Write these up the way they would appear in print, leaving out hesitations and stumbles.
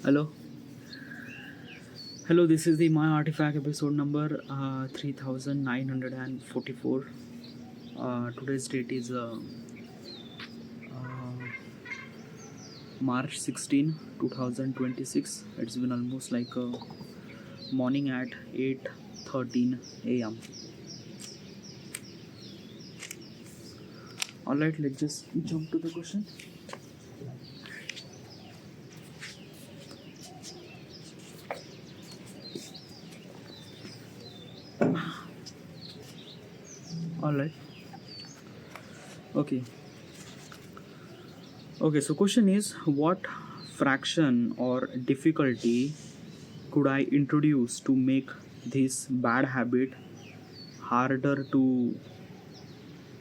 Hello, hello. This is the My Artifact episode number 3944. Today's date is March 16, 2026. It's been almost like morning at 8:13 a.m. All right, let's just jump to the question. All right. Okay. Okay. So question is, what fraction or difficulty could I introduce to make this bad habit harder to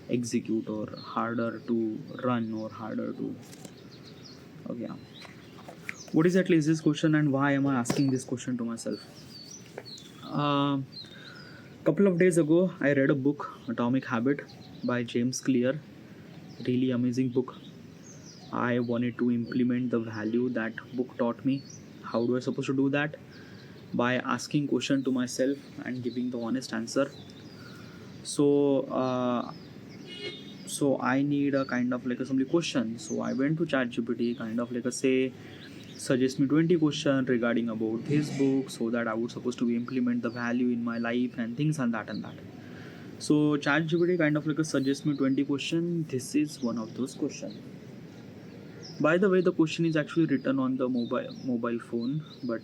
execute or harder to run or harder to okay, yeah. What exactly is this question and why am I asking this question to myself? A couple of days ago I read a book, Atomic Habit by James Clear. Really amazing book. I wanted to implement the value that book taught me. How do I supposed to do that? By asking question to myself and giving the honest answer. So I need a kind of like a some question. So I went to ChatGPT, kind of like a say, suggest me 20 questions regarding about this book, so that I would supposed to be implement the value in my life and things and that and that. So ChatGPT kind of like a suggest me 20 questions. This is one of those questions. By the way, the question is actually written on the mobile phone, but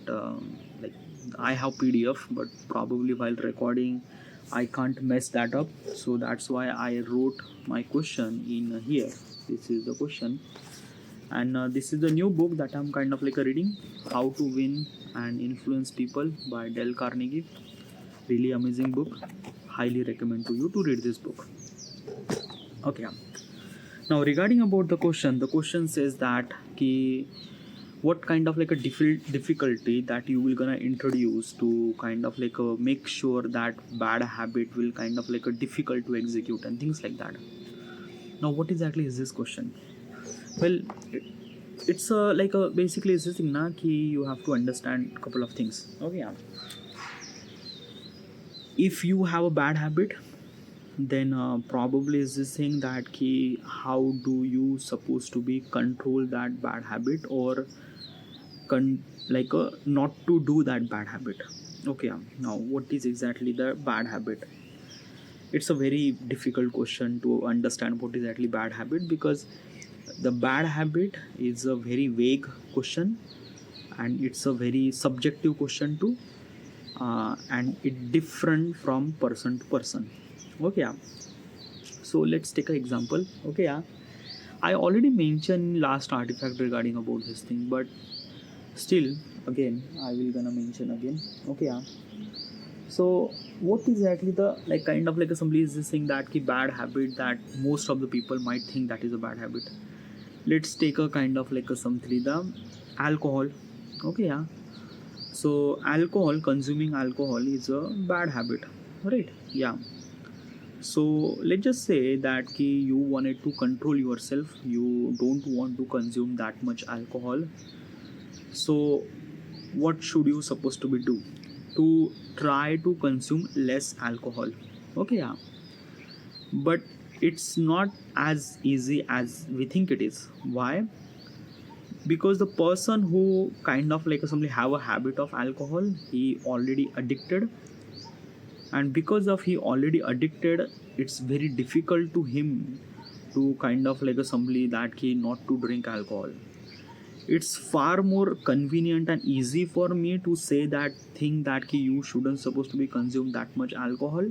like I have PDF, but probably while recording I can't mess that up. So that's why I wrote my question in here. This is the question, and this is the new book that I'm kind of like a reading, How to Win and Influence People by Dale Carnegie. Really amazing book. Highly recommend to you to read this book. Okay. Now regarding about the question says that ki, what kind of like a difficulty that you will gonna introduce to kind of like make sure that bad habit will kind of like a difficult to execute and things like that. Now what exactly is this question? Well, it's like a basically it's this thing na ki you have to understand a couple of things. Okay, yeah. If you have a bad habit, then probably is this thing that key how do you supposed to be control that bad habit or like not to do that bad habit. Okay, now what is exactly the bad habit? It's a very difficult question to understand what is exactly bad habit, because the bad habit is a very vague question and it's a very subjective question too, and it different from person to person. Okay, yeah. So let's take an example. Okay, yeah. I already mentioned last artifact regarding about this thing, but still, again, I will gonna mention again. Okay, yeah. So what exactly the like kind of like somebody is this thing that ki bad habit that most of the people might think that is a bad habit. Let's take a kind of like a something the alcohol. Okay, yeah. So alcohol, consuming alcohol is a bad habit, right? Yeah. So let's just say that ki you wanted to control yourself, you don't want to consume that much alcohol. So what should you supposed to be do to try to consume less alcohol? Okay, yeah. But it's not as easy as we think it is. Why? Because the person who kind of like somebody have a habit of alcohol, he already addicted, and because of he already addicted, it's very difficult to him to kind of like a somebody that he not to drink alcohol. It's far more convenient and easy for me to say that thing that ki you shouldn't supposed to be consume that much alcohol,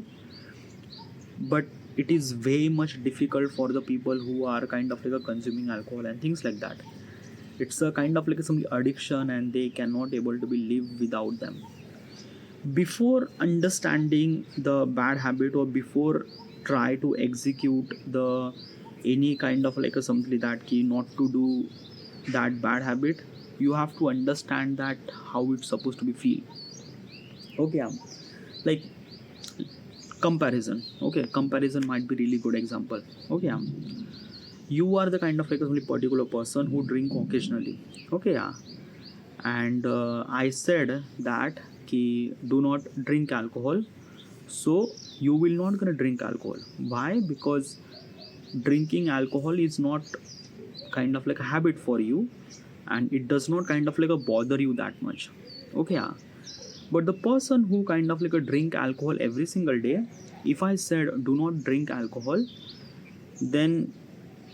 but it is way much difficult for the people who are kind of like a consuming alcohol and things like that. It's a kind of like some addiction and they cannot able to be live without them. Before understanding the bad habit or before try to execute the any kind of like a something that key not to do that bad habit, you have to understand that how it's supposed to be feel. Okay, like comparison. Okay, comparison might be really good example. Okay, you are the kind of like a particular person who drink occasionally. Okay, yeah. and I said that ki do not drink alcohol, so you will not gonna drink alcohol. Why? Because drinking alcohol is not kind of like a habit for you, and it does not kind of like a bother you that much. Okay, yeah. But the person who kind of like a drink alcohol every single day, if I said do not drink alcohol, then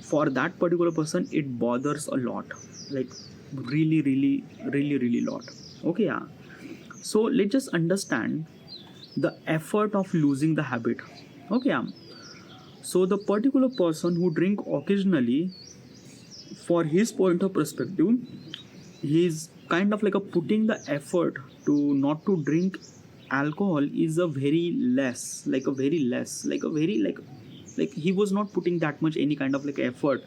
for that particular person it bothers a lot, like really lot. Okay, yeah. So let's just understand the effort of losing the habit. Okay, yeah. So the particular person who drink occasionally, for his point of perspective, he's kind of like a putting the effort to not to drink alcohol is a very less, like a very less, like a very like he was not putting that much any kind of like effort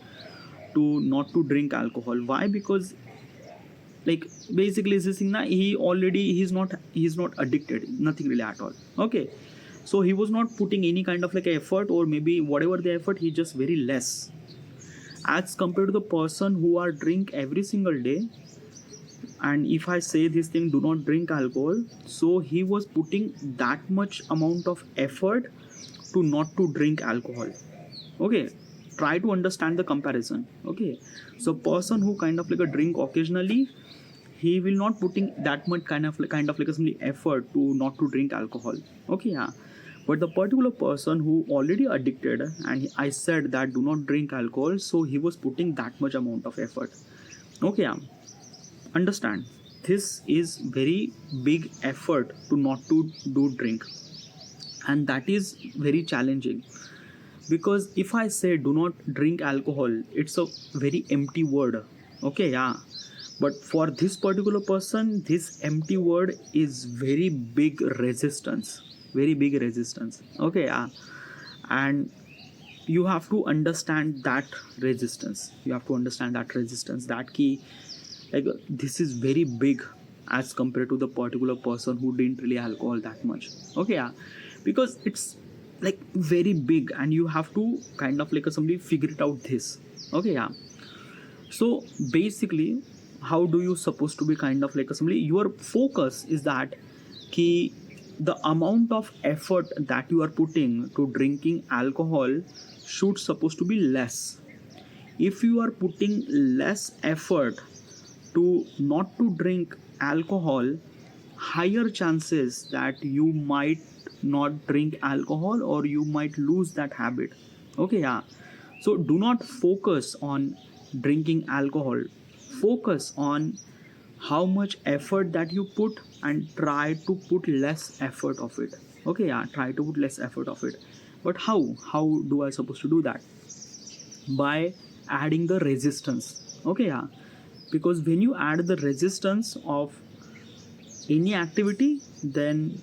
to not to drink alcohol. Why? Because like basically this thing na, he's not addicted, nothing really at all. Okay, so he was not putting any kind of like effort, or maybe whatever the effort, he just very less as compared to the person who are drink every single day. And if I say this thing, do not drink alcohol, so he was putting that much amount of effort to not to drink alcohol. Okay, try to understand the comparison. Okay, so person who kind of like a drink occasionally, he will not putting that much kind of like a simply effort to not to drink alcohol. Okay, yeah. But the particular person who already addicted, and I said that do not drink alcohol, so he was putting that much amount of effort. Okay, yeah. Understand, this is very big effort to not to do drink, and that is very challenging. Because if I say do not drink alcohol, it's a very empty word. Okay, yeah. But for this particular person, this empty word is very big resistance, very big resistance. Okay, yeah. And you have to understand that resistance, that key, like this is very big as compared to the particular person who didn't really alcohol that much. Okay, yeah. Because it's like very big, and you have to kind of like somebody figure it out this. Okay, yeah. So basically, how do you supposed to be kind of like somebody, your focus is that key, the amount of effort that you are putting to drinking alcohol should supposed to be less. If you are putting less effort to not to drink alcohol, higher chances that you might not drink alcohol, or you might lose that habit. Okay, yeah. So do not focus on drinking alcohol, focus on how much effort that you put, and try to put less effort of it. Okay, yeah, try to put less effort of it. But how do I supposed to do that? By adding the resistance. Okay, yeah. Because when you add the resistance of any activity, then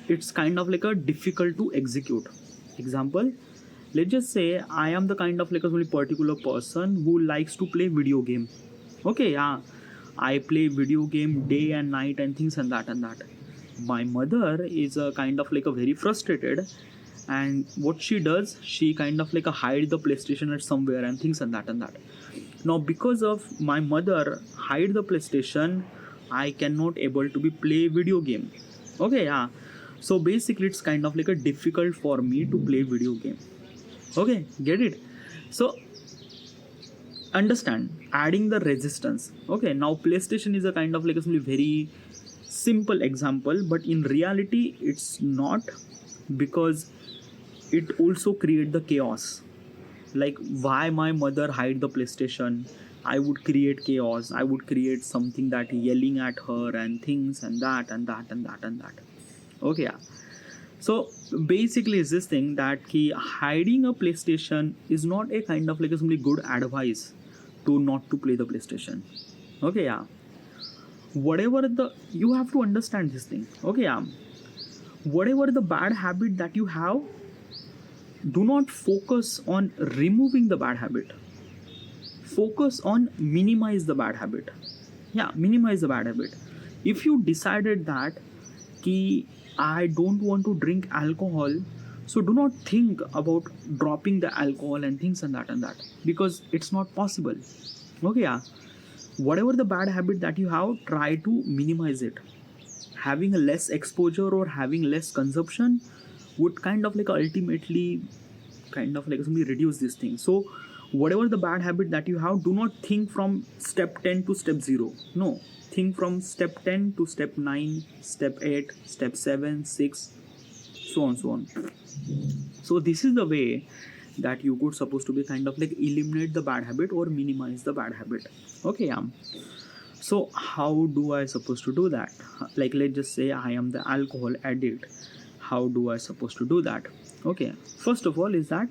it's kind of like a difficult to execute. Example, let's just say I am the kind of like a really particular person who likes to play video game. Okay, yeah, I play video game day and night and things and that. My mother is a kind of like a very frustrated, and what she does, she kind of like a hide the PlayStation at somewhere and things and that. Now because of my mother hide the PlayStation, I cannot able to be play video game. Okay, yeah. So basically it's kind of like a difficult for me to play video game. Okay, get it? So understand, adding the resistance. Okay, now PlayStation is a kind of like a very simple example, but in reality it's not, because it also create the chaos. Like why my mother hide the PlayStation, I would create chaos, I would create something that yelling at her and things and that. Okay, yeah. So basically is this thing that hiding a PlayStation is not a kind of like a somebody good advice to not to play the PlayStation. Okay, yeah. Whatever the, you have to understand this thing. Okay, yeah. Whatever the bad habit that you have, do not focus on removing the bad habit. Focus on minimize the bad habit. Yeah, minimize the bad habit. If you decided that I don't want to drink alcohol, so do not think about dropping the alcohol and things and that, because it's not possible. Okay, yeah. whatever the bad habit that you have, try to minimize it. Having a less exposure or having less consumption would kind of like ultimately kind of like simply reduce this thing. So whatever the bad habit that you have, do not think from step 10 to step 0. No, think from step 10 to step 9, step 8, step 7, 6, so on, so on. So this is the way that you could supposed to be kind of like eliminate the bad habit or minimize the bad habit. Okay, so how do I supposed to do that? Like, let's just say I am the alcohol addict. How do I supposed to do that? Okay, first of all is that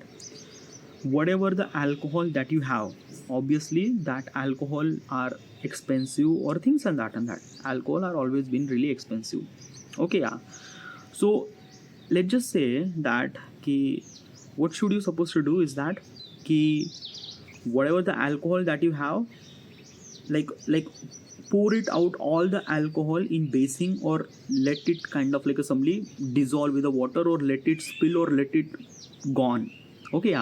whatever the alcohol that you have, obviously that alcohol are expensive or things and that alcohol are always been really expensive. Okay, so let's just say that ki, what should you supposed to do is that ki, whatever the alcohol that you have, like pour it out all the alcohol in basin, or let it kind of like assembly dissolve with the water, or let it spill, or let it gone. Okay,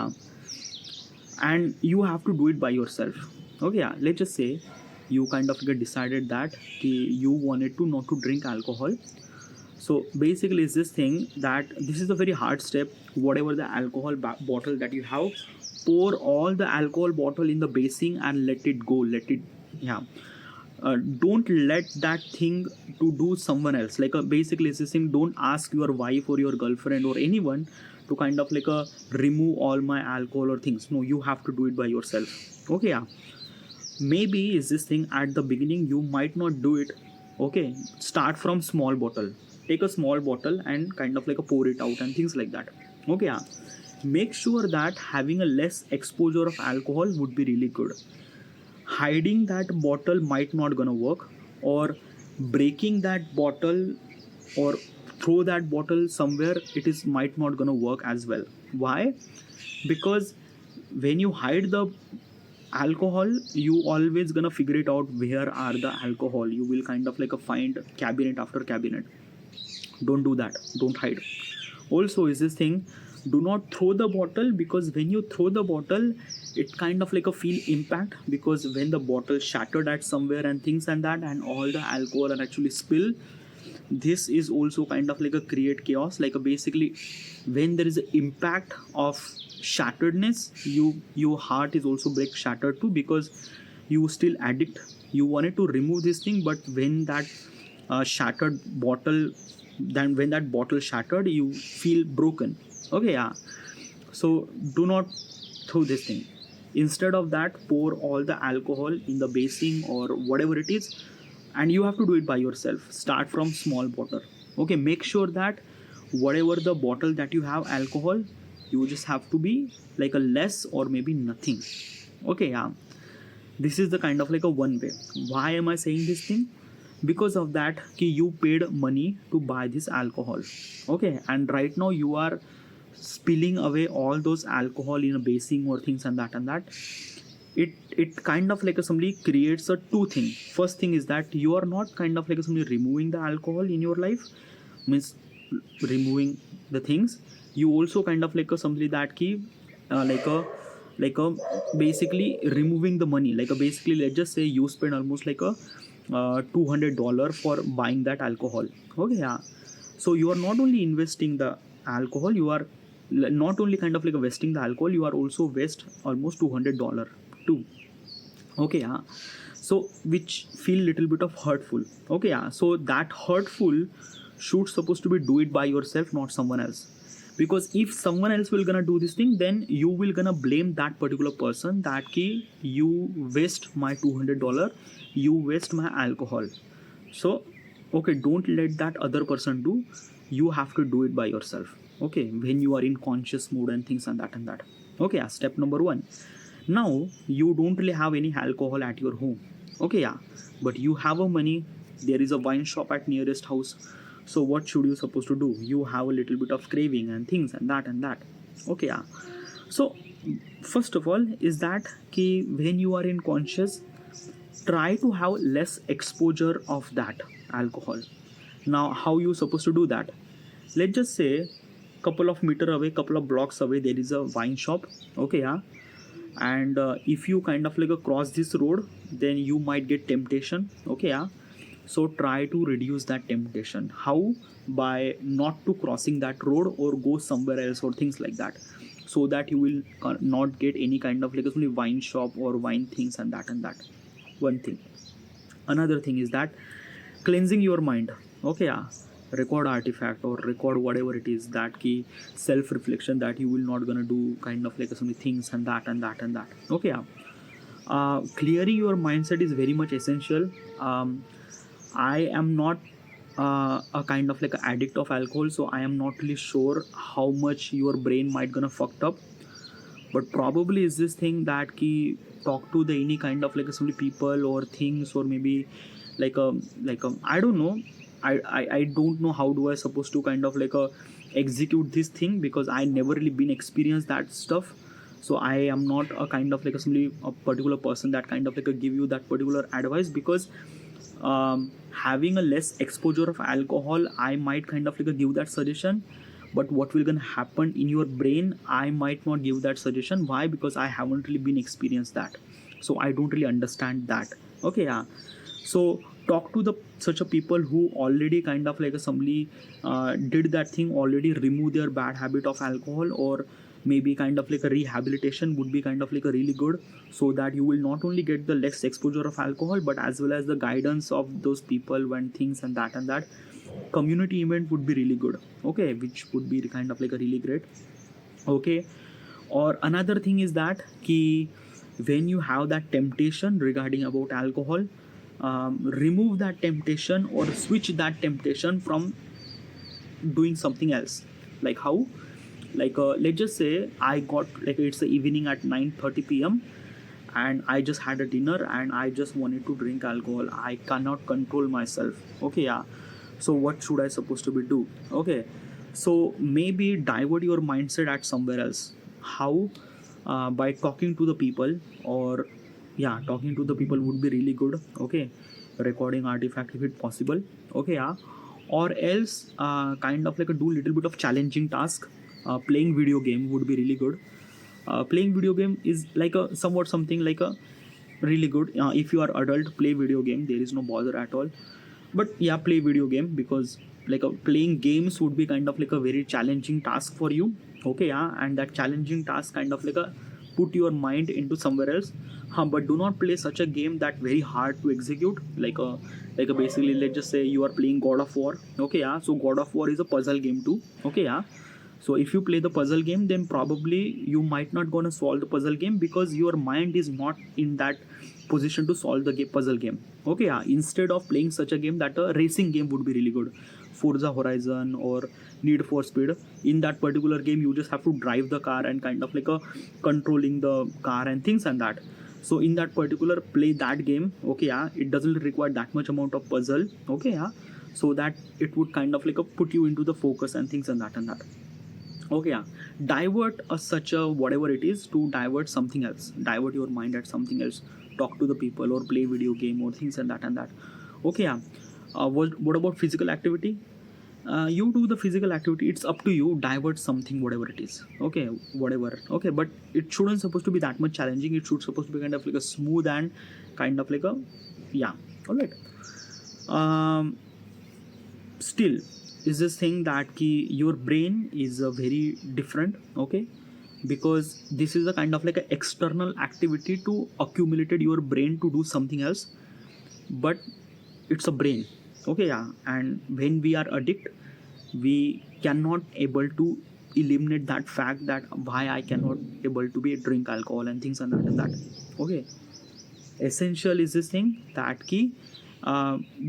and you have to do it by yourself. Okay, let's just say you kind of get decided that you wanted to not to drink alcohol. So basically it's this thing that this is a very hard step. Whatever the alcohol bottle that you have, pour all the alcohol bottle in the basin and let it go, let it, don't let that thing to do someone else. Like basically it's this thing, don't ask your wife or your girlfriend or anyone to kind of like remove all my alcohol or things. No, you have to do it by yourself. Okay, maybe is this thing at the beginning you might not do it. Okay, start from small bottle, take a small bottle and kind of like pour it out and things like that. Okay, make sure that having a less exposure of alcohol would be really good. Hiding that bottle might not gonna work, or breaking that bottle or throw that bottle somewhere, it is might not gonna work as well. Why? Because when you hide the alcohol, you always gonna figure it out where are the alcohol. You will kind of like find cabinet after cabinet. Don't do that, don't hide. Also is this thing, do not throw the bottle, because when you throw the bottle, it kind of like feel impact, because when the bottle shattered at somewhere and things and that, and all the alcohol are actually spill, this is also kind of like create chaos. Like basically when there is an impact of shatteredness, your heart is also break shattered too, because you still addict, you wanted to remove this thing, but when that shattered bottle, then when that bottle shattered, you feel broken. Okay, so do not throw this thing. Instead of that, pour all the alcohol in the basin or whatever it is, and you have to do it by yourself. Start from small bottle. Okay, make sure that whatever the bottle that you have alcohol, you just have to be like a less or maybe nothing. Okay, this is the kind of like a one way. Why am I saying this thing? Because of that you paid money to buy this alcohol. Okay, and right now you are spilling away all those alcohol in a basin or things and that. It kind of like somebody creates a two thing. First thing is that you are not kind of like somebody removing the alcohol in your life, means removing the things. You also kind of like somebody that like a basically removing the money. Like basically let's just say you spend almost like a $200 for buying that alcohol. Okay, so you are not only investing the alcohol, you are not only kind of like wasting the alcohol, you are also waste almost $200 too. Okay, so which feel little bit of hurtful. Okay, so that hurtful should supposed to be do it by yourself, not someone else. Because if someone else will gonna do this thing, then you will gonna blame that particular person that ki you waste my $200, you waste my alcohol. So okay, don't let that other person do, you have to do it by yourself. Okay, when you are in conscious mood and things and that. Okay, step number 1. Now you don't really have any alcohol at your home. Okay, but you have a money, there is a wine shop at nearest house. So what should you supposed to do? You have a little bit of craving and things and that. Okay, so first of all is that ki when you are in conscious, try to have less exposure of that alcohol. Now how you supposed to do that? Let's just say couple of meter away, couple of blocks away, there is a wine shop. Okay, and if you kind of like cross this road, then you might get temptation. Okay, yeah. So try to reduce that temptation. How? By not to crossing that road or go somewhere else or things like that, so that you will not get any kind of like only wine shop or wine things and that one thing. Another thing is that cleansing your mind. Okay, yeah. Record artifact or record whatever it is, that key self reflection, that you will not gonna do kind of like so many things and that. Okay, yeah. Clearing your mindset is very much essential. I am not a kind of like an addict of alcohol, so I am not really sure how much your brain might gonna fucked up. But probably is this thing that ki talk to the any kind of like so many people or things, or maybe like a I don't know. I don't know how do I supposed to kind of like execute this thing, because I never really been experienced that stuff. So I am not a kind of like a particular person that kind of like give you that particular advice, because having a less exposure of alcohol, I might kind of like give that suggestion. But what will gonna happen in your brain, I might not give that suggestion. Why? Because I haven't really been experienced that, so I don't really understand that. Okay, yeah. So talk to the such a people who already kind of like somebody did that thing, already remove their bad habit of alcohol, or maybe kind of like a rehabilitation would be kind of like a really good, so that you will not only get the less exposure of alcohol, but as well as the guidance of those people when things and that community event would be really good. Okay, which would be kind of like a really great. Okay. Or another thing is that key, when you have that temptation regarding about alcohol, remove that temptation or switch that temptation from doing something else. Like how? Like let's just say I got like it's the evening at 9:30 p.m. and I just had a dinner and I just wanted to drink alcohol. I cannot control myself. Okay, yeah. So what should I supposed to be do? Okay, so maybe divert your mindset at somewhere else. How? By talking to the people, or yeah, talking to the people would be really good. Okay, recording artifact if it possible. Okay, yeah. Or else kind of like a do little bit of challenging task. Playing video game would be really good. Playing video game is like a somewhat something like a really good. If you are adult, play video game, there is no bother at all. But yeah, play video game, because like playing games would be kind of like a very challenging task for you. Okay, yeah. And that challenging task kind of like a put your mind into somewhere else. But do not play such a game that very hard to execute, like a basically let's just say you are playing God of War. Okay, yeah. So God of War is a puzzle game too. Okay, yeah. So if you play the puzzle game, then probably you might not gonna solve the puzzle game, because your mind is not in that position to solve the puzzle game. Okay, yeah. Instead of playing such a game, that a racing game would be really good. Forza Horizon or Need for Speed. In that particular game, you just have to drive the car and kind of like a controlling the car and things and that. So in that particular, play that game. Okay, yeah. It doesn't require that much amount of puzzle. Okay, yeah. So that it would kind of like a put you into the focus and things and that. Okay, yeah. Divert such a whatever it is to divert something else. Divert your mind at something else. Talk to the people or play video game or things and that. Okay, yeah. What about physical activity? You do the physical activity, it's up to you. Divert something, whatever it is. Okay, whatever. Okay, but it shouldn't supposed to be that much challenging. It should supposed to be kind of like a smooth and kind of like a, yeah. All right. Still is this thing that key your brain is very different. Okay, because this is a kind of like an external activity to accumulated your brain to do something else, but it's a brain. Okay, yeah. And when we are addict, we cannot able to eliminate that fact that why I cannot able to be drink alcohol and things and that. Okay, essential is this thing that key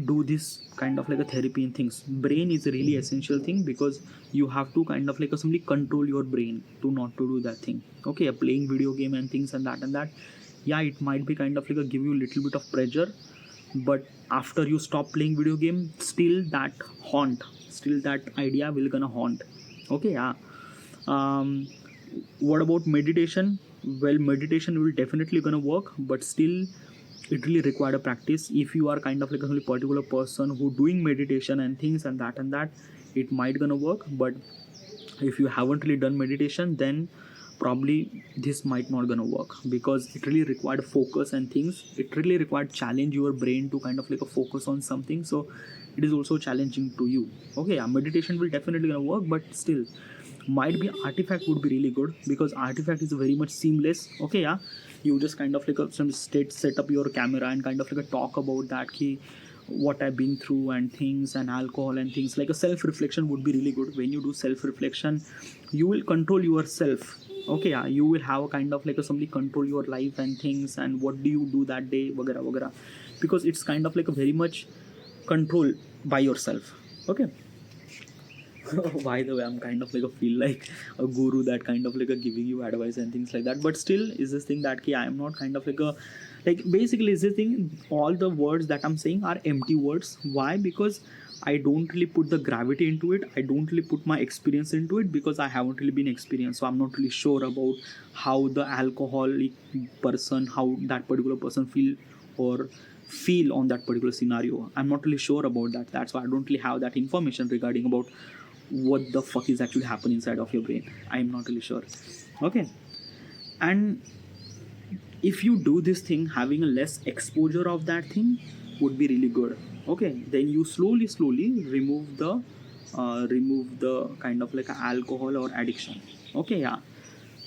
do this kind of like a therapy and things. Brain is a really essential thing, because you have to kind of like simply control your brain to not to do that thing. Okay, playing video game and things and that, yeah, it might be kind of like a give you a little bit of pressure, but after you stop playing video game, still that idea will gonna haunt. Okay, yeah. What about meditation? Well, meditation will definitely gonna work, but still it really require a practice. If you are kind of like a particular person who doing meditation and things and that, it might gonna work. But if you haven't really done meditation, then probably this might not gonna work, because it really required focus and things. It really required challenge your brain to kind of like a focus on something. So it is also challenging to you. Okay, yeah, meditation will definitely gonna work, but still might be artifact would be really good, because artifact is very much seamless. Okay, yeah, you just kind of like some state set up your camera and kind of like a talk about that key, what I've been through and things, and alcohol and things. Like a self reflection would be really good. When you do self reflection, you will control yourself. Okay, yeah, you will have a kind of like a somebody control your life and things, and what do you do that day, wagera wagera, because it's kind of like a very much control by yourself. Okay. By the way, I'm kind of like a feel like a guru that kind of like a giving you advice and things like that, but still is this thing that I am not kind of like a, like basically is this thing, all the words that I'm saying are empty words. Why? Because I don't really put the gravity into it, I don't really put my experience into it, because I haven't really been experienced. So I'm not really sure about how the alcoholic person, how that particular person feel on that particular scenario. I'm not really sure about that. That's why I don't really have that information regarding about what the fuck is actually happening inside of your brain. I'm not really sure. Okay. And if you do this thing, having a less exposure of that thing would be really good. Okay, then you slowly remove the kind of like alcohol or addiction. Okay, yeah,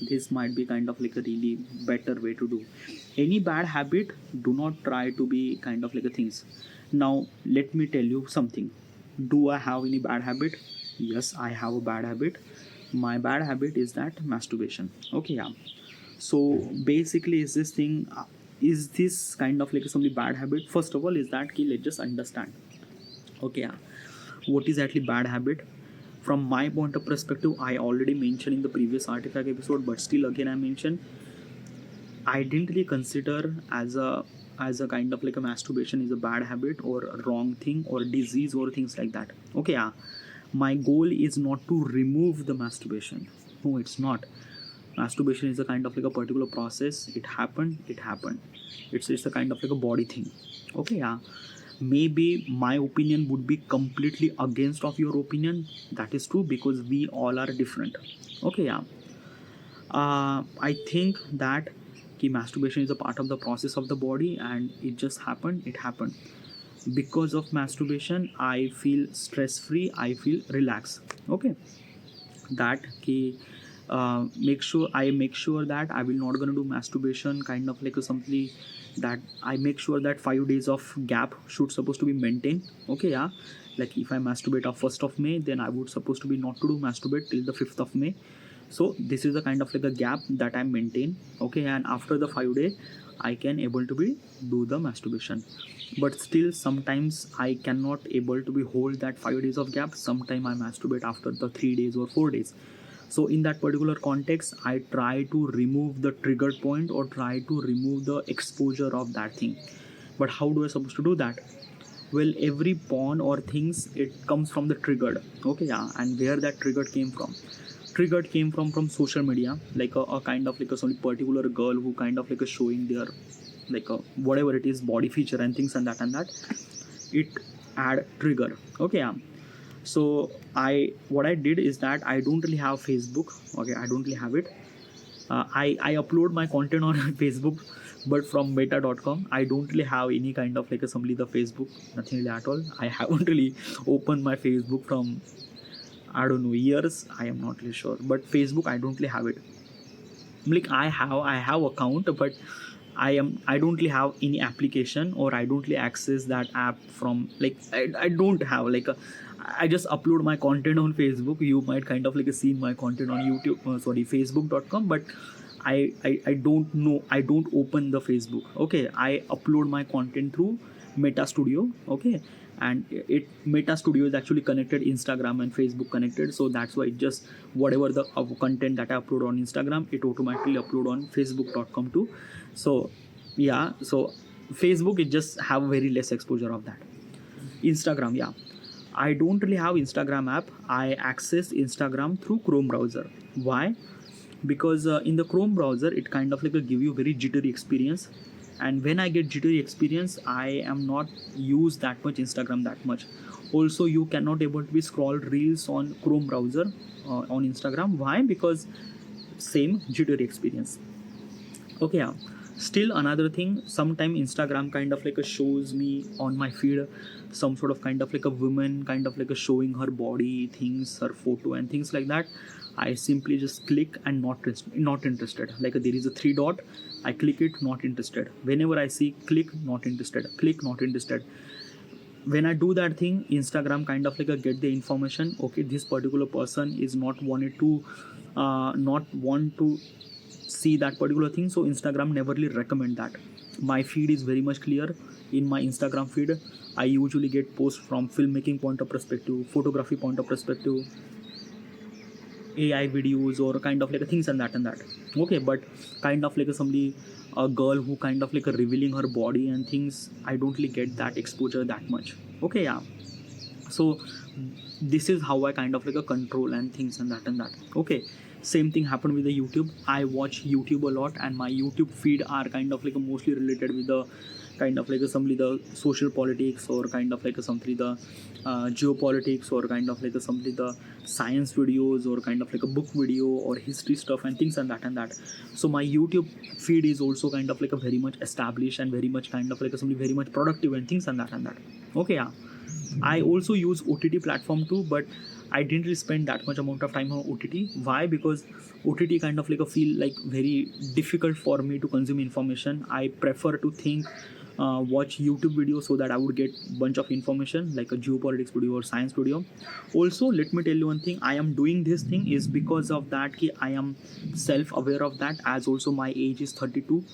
this might be kind of like a really better way to do any bad habit. Do not try to be kind of like a things. Now let me tell you something. Do I have any bad habit? Yes, I have a bad habit. My bad habit is that masturbation. Okay, yeah. So basically is this thing, is this kind of like something bad habit? First of all is that let's just understand. Okay, yeah, what is actually bad habit? From my point of perspective, I already mentioned in the previous artifact episode, but still again I mentioned, I didn't really consider as a kind of like a masturbation is a bad habit or a wrong thing or disease or things like that. Okay, yeah, my goal is not to remove the masturbation. No, it's not. Masturbation is a kind of like a particular process. It happened. It's a kind of like a body thing. Okay, yeah, maybe my opinion would be completely against of your opinion. That is true, because we all are different. Okay, yeah, I think that masturbation is a part of the process of the body, and it happened. Because of masturbation I feel stress free, I feel relaxed. Okay, that make sure that I will not gonna do masturbation kind of like a something, that I make sure that 5 days of gap should supposed to be maintained. Okay, yeah, like if I masturbate on 1st of May, then I would supposed to be not to do masturbate till the 5th of May. So this is the kind of like a gap that I maintain. Okay, and after the 5 day I can able to be do the masturbation. But still sometimes I cannot able to be hold that 5 days of gap. Sometime I masturbate after the 3 days or 4 days. So in that particular context I try to remove the triggered point or try to remove the exposure of that thing. But how do I supposed to do that? Well, every porn or things, it comes from the triggered. Okay, yeah, and where that triggered came from? Triggered came from social media, like a kind of like a some particular girl who kind of like a showing their like a whatever it is body feature and things and that it had trigger. Okay, yeah. So what I did is that I don't really have Facebook. Okay, I don't really have it. I upload my content on Facebook, but from meta.com I don't really have any kind of like a simply the Facebook, nothing really at all. I haven't really opened my Facebook from, I don't know, years. I am not really sure, but Facebook I don't really have it. Like I have account, but I don't really have any application, or I don't really access that app from like I don't have like a, I just upload my content on Facebook. You might kind of like see my content on YouTube, facebook.com, but I don't know, I don't open the Facebook. Okay, I upload my content through Meta Studio. Okay, and it Meta Studio is actually connected Instagram and Facebook connected, so that's why it just whatever the content that I upload on Instagram, it automatically upload on facebook.com too. So yeah, so Facebook it just have very less exposure of that. Instagram, yeah, I don't really have Instagram app. I access Instagram through Chrome browser. Why? Because in the Chrome browser it kind of like a give you very jittery experience, and when I get jittery experience I am not use that much Instagram that much. Also you cannot able to be scroll reels on Chrome browser on Instagram. Why? Because same jittery experience. Okay, yeah. Still another thing, sometime Instagram kind of like a shows me on my feed some sort of kind of like a woman kind of like a showing her body things, her photo and things like that. I simply just click and not interested. Like there is a three dot, I click it, not interested. Whenever I see click, not interested, click, not interested. When I do that thing, Instagram kind of like a get the information. Okay, this particular person is not want to see that particular thing, so Instagram neverly recommend that. My feed is very much clear. In my Instagram feed, I usually get posts from filmmaking point of perspective, photography point of perspective, AI videos, or kind of like a things and that. Okay, but kind of like a somebody, a girl who kind of like a revealing her body and things, I don't really get that exposure that much. Okay, yeah. So this is how I kind of like a control and things and that. Okay, same thing happened with the YouTube. I watch YouTube a lot, and my YouTube feed are kind of like a mostly related with the kind of like a somebody the social politics, or kind of like a somebody the geopolitics, or kind of like a somebody the science videos, or kind of like a book video or history stuff and things and that. So my YouTube feed is also kind of like a very much established and very much kind of like a somebody very much productive and things and that. Okay, yeah. I also use OTT platform too, but I didn't really spend that much amount of time on OTT. Why? Because OTT kind of like a feel like very difficult for me to consume information. I prefer to think, watch YouTube videos so that I would get bunch of information like a geopolitics video or science video. Also, let me tell you one thing. I am doing this thing is because of that. I am self-aware of that. As also my age is 32.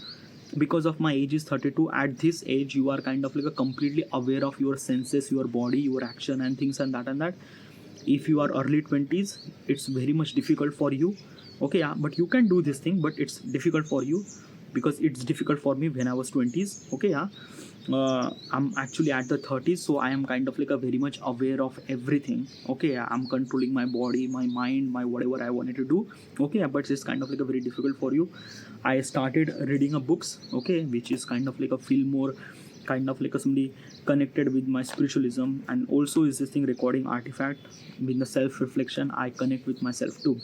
Because of my age is 32, at this age you are kind of like a completely aware of your senses, your body, your action and things and that. If you are early 20s, it's very much difficult for you. Okay, yeah, but you can do this thing, but it's difficult for you because it's difficult for me when I was 20s. Okay, yeah. I'm actually at the 30s, so I am kind of like a very much aware of everything. Okay, yeah, I'm controlling my body, my mind, my whatever I wanted to do. Okay, yeah, but it's kind of like a very difficult for you. I started reading a books, okay, which is kind of like a feel more kind of like a somebody connected with my spiritualism, and also is this thing recording artifact with the self reflection. I connect with myself too.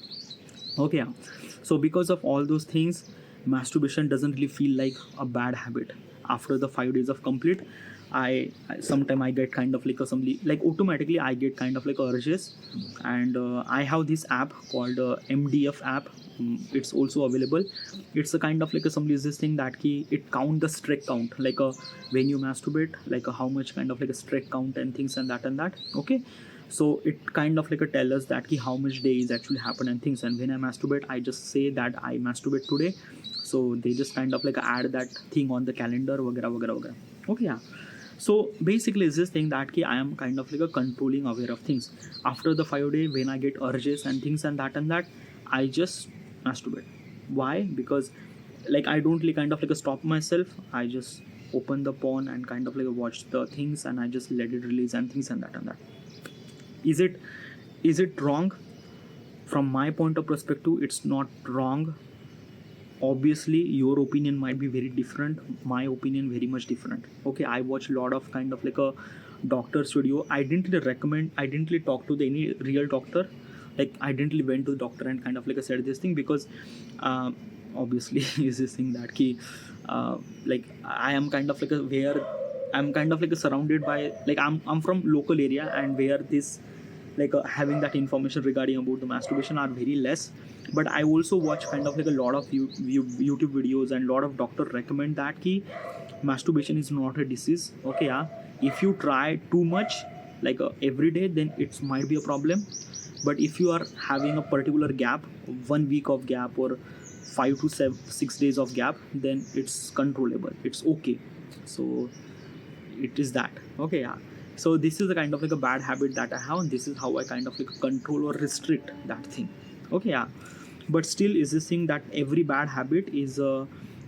Okay, yeah. So because of all those things, masturbation doesn't really feel like a bad habit. After the 5 days of complete, I sometime I get kind of like a somebody like automatically I get kind of like urges, and I have this app called MDF app. It's also available. It's a kind of like a somebody is this thing that key it count the streak count like a when you masturbate, like a how much kind of like a streak count and things and that. Okay, so it kind of like a tell us that ki how much days actually happen and things. And when I masturbate, I just say that I masturbate today, so they just kind of like add that thing on the calendar वगैरह. Okay, yeah. So basically it's this thing that ki I am kind of like a controlling aware of things. After the 5 day, when I get urges and things and that, I just masturbate. Why? Because like I don't really kind of like stop myself. I just open the porn and kind of like watch the things, and I just let it release and things and that. Is it wrong? From my point of perspective, it's not wrong. Obviously your opinion might be very different, my opinion very much different. Okay, I watch a lot of kind of like a doctor's video. I didn't really recommend, I didn't really talk to any real doctor. Like I didn't really went to the doctor and kind of like said this thing, because uh, obviously is this thing that key like I am kind of like a where I'm kind of like a surrounded by like I'm from local area, and where this like having that information regarding about the masturbation are very less. But I also watch kind of like a lot of YouTube videos, and a lot of doctor recommend that key masturbation is not a disease. Okay, yeah. If you try too much like every day, then it might be a problem. But if you are having a particular gap, 1 week of gap, or 5 to 6 days of gap, then it's controllable, it's okay. So it is that. Okay, yeah. So this is the kind of like a bad habit that I have, and this is how I kind of like control or restrict that thing. Okay, yeah. But still is this thing that every bad habit is a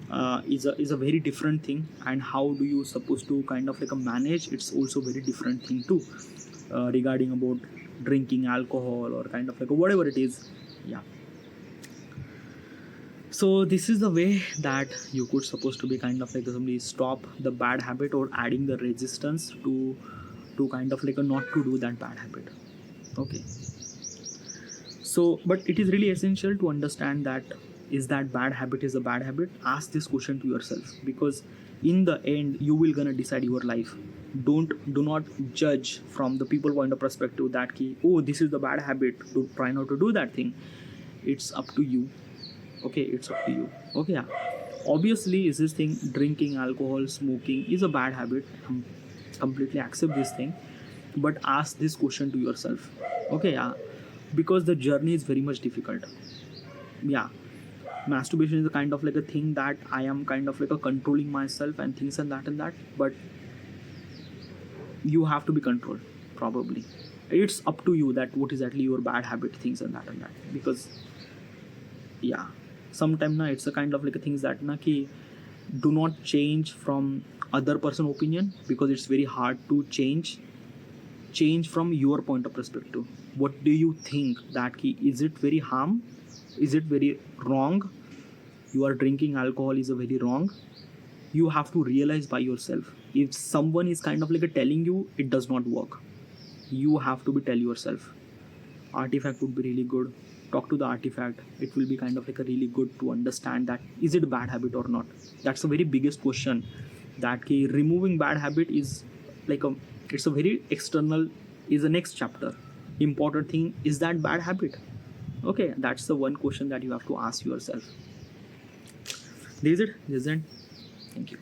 very different thing, and how do you supposed to kind of like a manage, it's also very different thing too. Regarding about drinking alcohol or kind of like whatever it is. Yeah. So this is the way that you could supposed to be kind of like somebody stop the bad habit, or adding the resistance to kind of like not to do that bad habit. Okay. So but it is really essential to understand that is that bad habit is a bad habit. Ask this question to yourself, because in the end you will gonna decide your life. Do not judge from the people point of perspective that ki, oh, this is the bad habit, to try not to do that thing. It's up to you. Okay, it's up to you. Okay, yeah. Obviously is this thing, drinking alcohol, smoking is a bad habit. Completely accept this thing, but ask this question to yourself. Okay, yeah. Because the journey is very much difficult. Yeah, masturbation is a kind of like a thing that I am kind of like a controlling myself and things and that, but you have to be controlled. Probably it's up to you that what is actually your bad habit, things and that, because yeah, sometimes na it's a kind of like a things that na ki do not change from other person opinion, because it's very hard to change from your point of perspective. What do you think that ki, is it very harm, is it very wrong, you are drinking alcohol is a very wrong. You have to realize by yourself. If someone is kind of like a telling you, it does not work. You have to be tell yourself. Artifact would be really good. Talk to the artifact. It will be kind of like a really good to understand that is it a bad habit or not. That's the very biggest question. That ki removing bad habit is like a, it's a very external, is the next chapter. Important thing is that bad habit. Okay, that's the one question that you have to ask yourself. This is it. Thank you.